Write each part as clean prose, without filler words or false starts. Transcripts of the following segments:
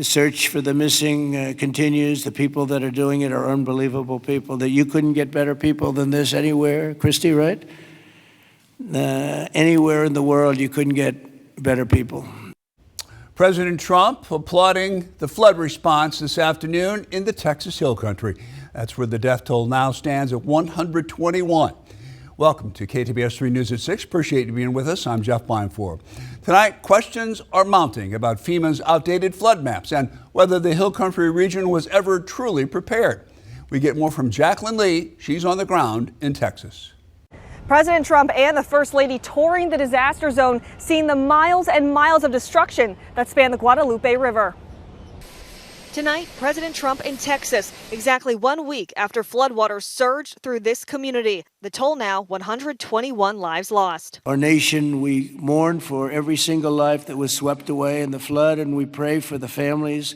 The search for the missing continues. The people that are doing it are unbelievable people. That you couldn't get better people than this anywhere, Christy, right? Anywhere in the world, you couldn't get better people. President Trump applauding the flood response this afternoon in the Texas Hill Country. That's where the death toll now stands at 121. Welcome to KTBS 3 News at 6. Appreciate you being with us. I'm Jeff Blindford. Tonight, questions are mounting about FEMA's outdated flood maps and whether the Hill Country region was ever truly prepared. We get more from Jacqueline Lee. She's on the ground in Texas. President Trump and the First Lady touring the disaster zone, seeing the miles and miles of destruction that span the Guadalupe River. Tonight, President Trump in Texas, exactly 1 week after floodwaters surged through this community. The toll now 121 lives lost. Our nation, we mourn for every single life that was swept away in the flood, and we pray for the families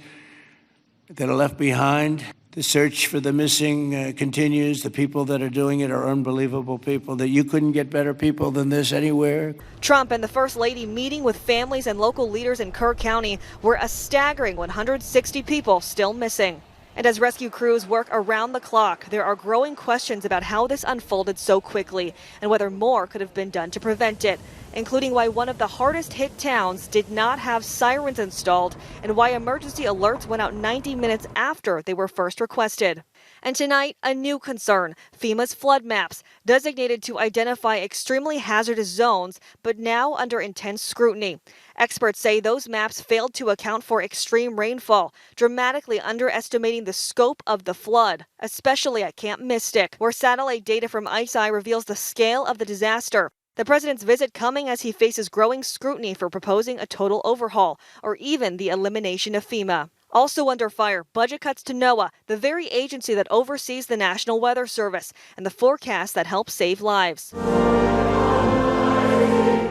that are left behind. The search for the missing continues. The people that are doing it are unbelievable people. That you couldn't get better people than this anywhere. Trump and the First Lady meeting with families and local leaders in Kerr County, where a staggering 160 people still missing. And as rescue crews work around the clock, there are growing questions about how this unfolded so quickly and whether more could have been done to prevent it, including why one of the hardest hit towns did not have sirens installed and why emergency alerts went out 90 minutes after they were first requested. And tonight, a new concern, FEMA's flood maps, designated to identify extremely hazardous zones, but now under intense scrutiny. Experts say those maps failed to account for extreme rainfall, dramatically underestimating the scope of the flood, especially at Camp Mystic, where satellite data from ICEYE reveals the scale of the disaster. The president's visit coming as he faces growing scrutiny for proposing a total overhaul or even the elimination of FEMA. Also under fire, budget cuts to NOAA, the very agency that oversees the National Weather Service and the forecast that helps save lives.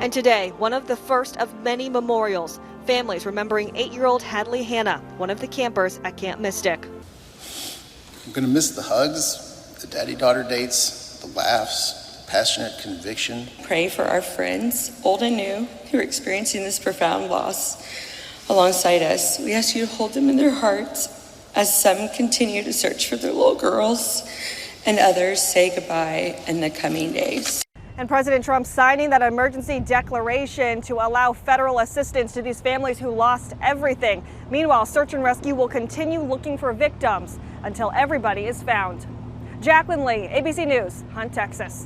And today, one of the first of many memorials, families remembering 8-year-old Hadley Hanna, one of the campers at Camp Mystic. I'm going to miss the hugs, the daddy-daughter dates, the laughs, passionate conviction. Pray for our friends, old and new, who are experiencing this profound loss alongside us. We ask you to hold them in their hearts as some continue to search for their little girls and others say goodbye in the coming days. And President Trump signing that emergency declaration to allow federal assistance to these families who lost everything. Meanwhile, search and rescue will continue looking for victims until everybody is found. Jacqueline Lee, ABC News, Hunt, Texas.